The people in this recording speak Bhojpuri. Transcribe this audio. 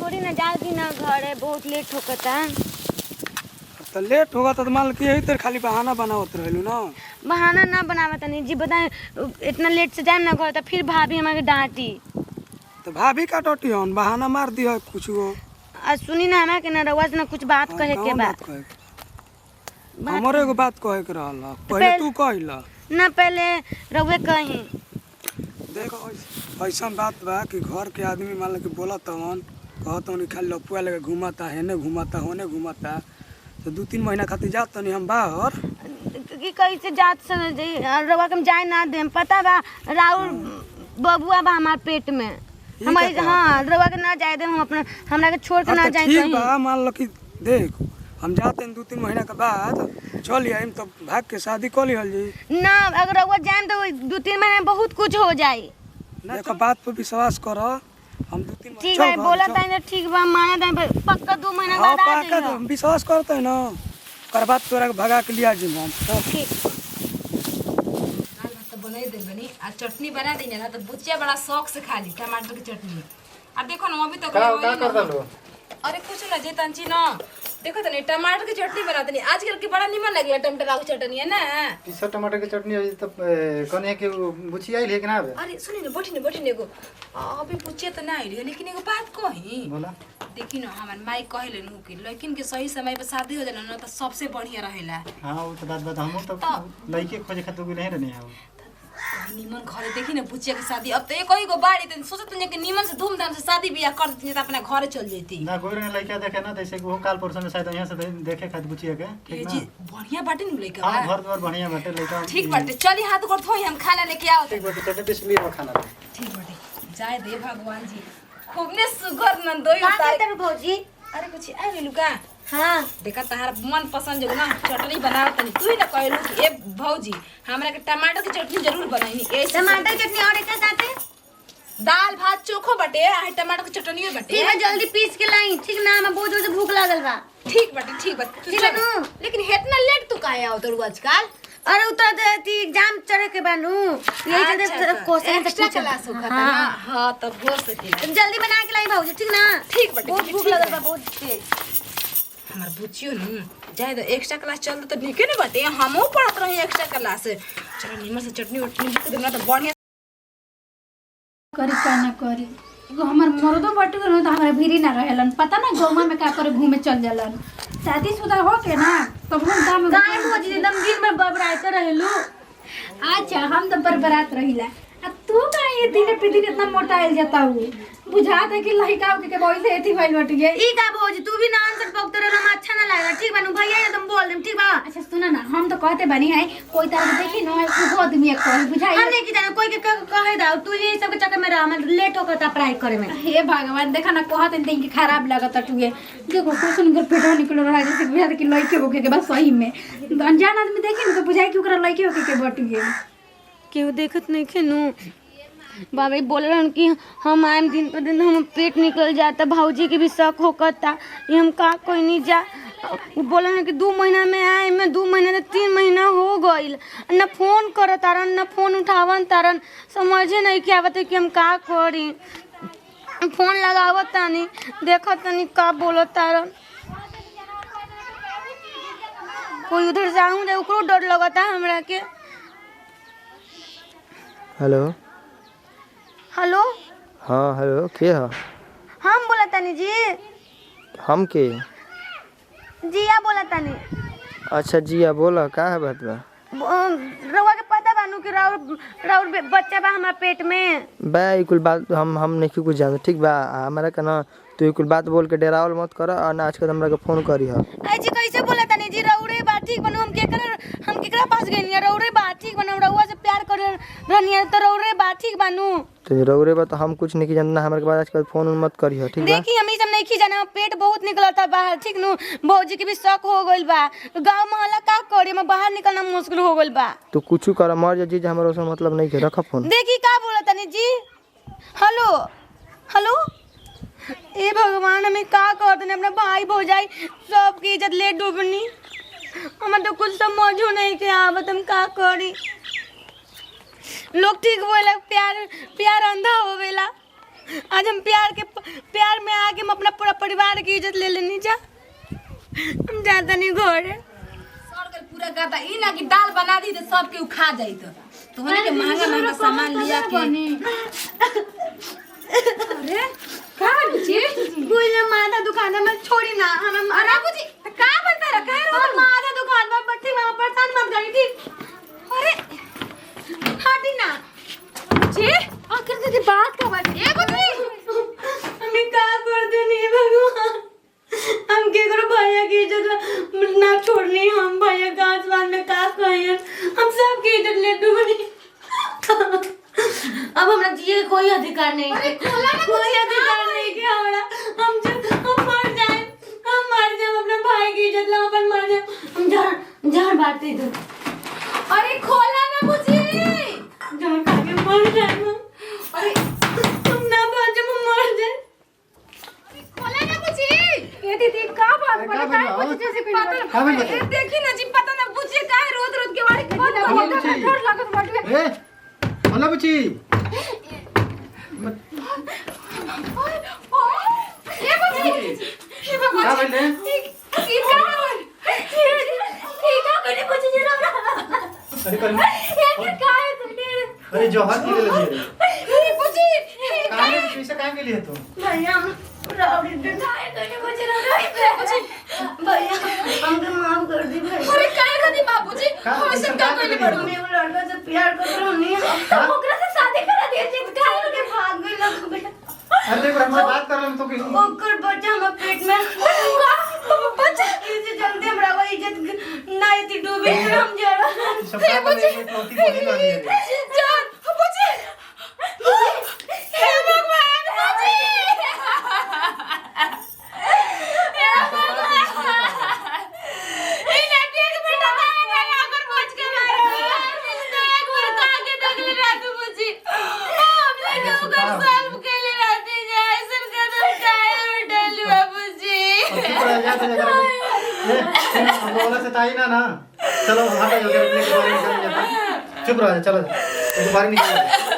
छोड़ी ना जा दी ना घर है बहुत लेट होता। तो लेट होगा तो मान लो कि यही तेरे खाली बहाना बनावत रहलू ना। बहाना ना बनावा तनी जी बताए इतना लेट से जाए ना घर तो फिर भाभी हमारे डांटी। तो भाभी का टोटी हन बहाना मार दी है कुछ वो। आज सुनी ना हमारे के ना रउआ से ना कुछ बात कहे के बा। हमरे एगो बात कहे के रहल पहले तू कहिला ना पहले रउए कहीं। देखो ऐसा बात बा कि घर के आदमी मान लो कि बोलत हन कहत हन खाली लपुआ लगे घुमाता हेने घुमाता होने घुमाता तो 2-3 महीना खातिर जात तनी हम बाहर कि कैसे जात से रउआ के हम जाए ना दे पता बा राउर बबुआ बा हमार पेट में हम हाँ रउआ के ना जाए दे हम अपना हमरा के छोड़ के ना जाए कहीं। ठीक बा मान लो कि देख हम जाते हैं 2-3 महीना के बाद चल आइम तो भाग के शादी कर लिहल जी ना। अगर रउआ जाए तो 2-3 महीने में बहुत कुछ हो जाए। देखो बात पे विश्वास करो हम 2-3 ठीक है बोला था ना ठीक बा माना था पक्का 2 महीना बाद आ जाइए। हां हम विश्वास करते हैं ना कर बात तोरा के भगा के लिया जी हम ठीक दाल भात तो बना ही दे बनी आ चटनी बना देने ना तो बुचिया बड़ा शौक से खा ली टमाटर की चटनी। अब देखो ना अभी तो का कर दलो। अरे कुछ ना जे तंची ना देखो तने टमाटर की चटनी बना देनी आजकल की बड़ा निमन लगला टमाटर की चटनी है ना। पीसा टमाटर की चटनी अभी तो कने के बुचिया ही लेके ना आवे। अरे सुनी ना बैठी ने एगो अभी बुचिया तो ना आइली लेकिन एगो बात कही बोला देखी ना हमार माई कहले नु कि लेकिन के सही समय पे शादी हो जाला ना तो सबसे बढ़िया रहेला। हां वो तो बात हम तो लइके खोजे खातिर गेल नहीं रहनी है निमन घरे देखी ना बुचिया के शादी अब तो एक ही गो बाड़ी त सोचत तने कि निमन से धूमधाम से शादी बियाह कर देती त अपना घरे चल जेती ना गोरे ने लइका देखे ना जैसे वो काल परसों में शायद यहां से देखे खातिर बुचिया के ठीक जी ना बढ़िया बाटे नु लइका हां घर द्वार बढ़िया बाटे लइका ठीक बाटे चली हाथ गोड़ धोई हम खाना लेके आओ ठीक बाटे चटनी बिस्मिल्लाह में खाना ठीक बाटे जाय दे भगवान जी खूब ने सुगर नंदोई उतार है भौजी। अरे कुछ आ गेलु का हाँ देखा तहार मन पसंद जो ना चटनी बनाओ तनी तू ही ना कहलू कि ए भौजी हमरा के टमाटर की चटनी जरूर बनाईनी ऐसे टमाटर चटनी और एक साथे दाल भात चोखो बटे आ टमाटर की चटनी बटे ठीक है जल्दी पीस के लाई ठीक ना हमें बहुत जोर से भूख लागल बा। ठीक बाटे ठीक बाटे ठीक है नु। लेकिन इतना लेट तू काहे आओ तो आजकल अरे उतर देती एग्जाम चढ़े के बानू यही चलते क्वेश्चन से एक्स्ट्रा पूछ क्लास होखा था ना हां तब हो सकेला तुम जल्दी बना के लाई भौजी ठीक ना। ठीक बाटे बहुत भूख लगल बा बहुत तेज। हमार बुचियो न जाए तो एक्स्ट्रा क्लास चल तो निके न बाटे हमहू पढ़त रही एक्स्ट्रा क्लास चलो निमन से चटनी उटनी लिख देना तो बढ़िया करी का ना करी एगो हमर मर्दो बट गलो त हमरा भीरी ना रहेलन पता ना गौवा में का करे घूमे चल जालन शादीशुदा हो के ना तब हम काम काहे भौजी एकदम दिन में बबराते रहेलू। अच्छा हम तो बरबरात रहिला आ तू का ये दिन पे दिन इतना मोटा आइल जाता हूँ बुझात है कि लड़का के वैसे एथी भइल बट गए ई का भौजी तू भी ना आंसर पकते रह हम अच्छा ना लागला ठीक बानू भैया ने तुम बोल देम ठीक बा। अच्छा सुना ना हम तो कहते बनी है कोई तरह देखी ना वो आदमी एक कह बुझाई हम नहीं की जाने कोई के कहे दा तू ये सब के चक्कर में रह हम लेट होकर ता पढ़ाई करे में। हे भगवान देखा ना कहत दिन के खराब लागत टुए देखो कुछ घर पेट निकल रहा है जैसे बुझात कि लड़के होके के बस सही में अनजान आदमी देखे ना तो बुझाई कि ओकरा लड़के होके के बट गए केहू देखत नहीं खेनू बाबा बोल रहे कि हम आए दिन पर दिन हम पेट निकल जाता भौजी के भी शक होता ये हम का कोई नहीं जा बोल रहे कि 2 महीना में आए में 2 महीना से 3 महीना हो गईल न फोन कर तारन न फोन उठावन तारन समझे नहीं कि आवत कि हम का करी फोन लगावत तानी देखत तानी का बोलत तारन कोई उधर जाऊं रे ओकरो डर लगता हमरा के। हेलो हेलो हाँ हेलो के है हम बोला तानी जी हम के जिया बोला तानी। अच्छा जिया बोला का है बात बा रउआ के पता बानू कि राउर राउर बच्चा बा हमारा पेट में बा कुल बात हम नहीं कुछ जानो ठीक बा हमारा का ना तू कुल बात बोल के डरावल मत कर और आज के हमरा के फोन करी है। आई जी कैसे बोला तानी जी रउरे बा ठीक बनू हम केकरा पास गइनी रउरे बा ठीक बनू रउआ से प्यार कर रहनी तो रउरे बा ठीक बानू तो रउरे बा तो हम कुछ नहीं जानना हमारे के बाद आज के फोन मत करी है ठीक बा। देखी हम ई सब नहीं जाने पेट बहुत निकलता बाहर ठीक नु भौजी के भी शक हो गइल बा गांव मोहल्ला का करे में बाहर निकलना मुश्किल हो गइल बा। तू कुछ कर मर जा जी हमरा से मतलब नहीं के रख फोन। देखी का बोला तानी जी हेलो हेलो ए भगवान हमें का कर देने अपना भाई भौजाई सबकी इज्जत ले डूबनी हमें तो कुछ समझो नहीं के आवत हम का करी लोग ठीक बोला प्यार प्यार अंधा होवेला आज हम प्यार में आके हम अपना पूरा परिवार की इज्जत ले लेनी जा। हम ज्यादा नहीं घोड़े सर के पूरा गाता ई ना कि दाल बना दी तो सब के खा जाई तो होने के महंगा महंगा सामान लिया के अरे का बुची कोई ना माथा दुकान में छोड़ी ना हम अरे बुची का बनता रहा कह रहा माथा दुकान पर बैठी वहां परेशान मत करी थी। अरे हटी ना बुची आखिर से बात का बात ए बुची हमें का कर देनी भगवान। हम के करो भैया की इज्जत ना छोड़नी। हम भैया का आसमान में का कहिए हम सब की इज्जत ले डूबनी। अब हमरा जिए का कोई अधिकार नहीं है। कोई अधिकार नहीं कि हम मर जाए अपने भाई की इज्जत ला अपन मर जाए। हम जहर बांटते इधर। अरे खोला ना बुची जहर खा के मर जाए हम। अरे हम ना बात जब हम मर जाए। खोला ना बुची ये दीदी का बात का बोले बोल बुची जैसे का बोल ए देखी ना जी पता ना बुची का रोज रोज के बारे में बोल बुची। डर लागत बाटे ए बोला बुची ए बुची का बोल रे की का करे बुची जरा अरे कर ये का है तुमने अरे जोहर की ले लिए अरे बुची कहां है पैसा कहां के लिए तू भैया रावड़ी डंडाए करने मुझे बुझी भैया हमको माफ कर दी भैया। अरे काहे खाती बाबूजी हम सब का कहले बड़ू मैं वो लड़का से प्यार कर रही हूं। ओकरा से शादी करा दिए चित काहे के भाग गई लोग बेटा। अरे एक बार हमसे बात कर रहा तो कि ओकर बच्चा हमर पेट में बच्चा इसे जल्दी हमरा वो इज्जत ना इतनी डूबे हम जा रहा। सब का बोले टोटी बोली वाली है जान बुची हे भगवान बुची हे भगवान ई लड़की के बेटा ना अगर बच के मारो तो एक बार ताके देख ले रात बुची हमने के ओकर सब के ले रात जाए सब का तो काहे उठल बाबूजी चुप रह जा ये हम बोला से ताई ना चलो हटा जाओ चुप रह जा चलो एक बार निकल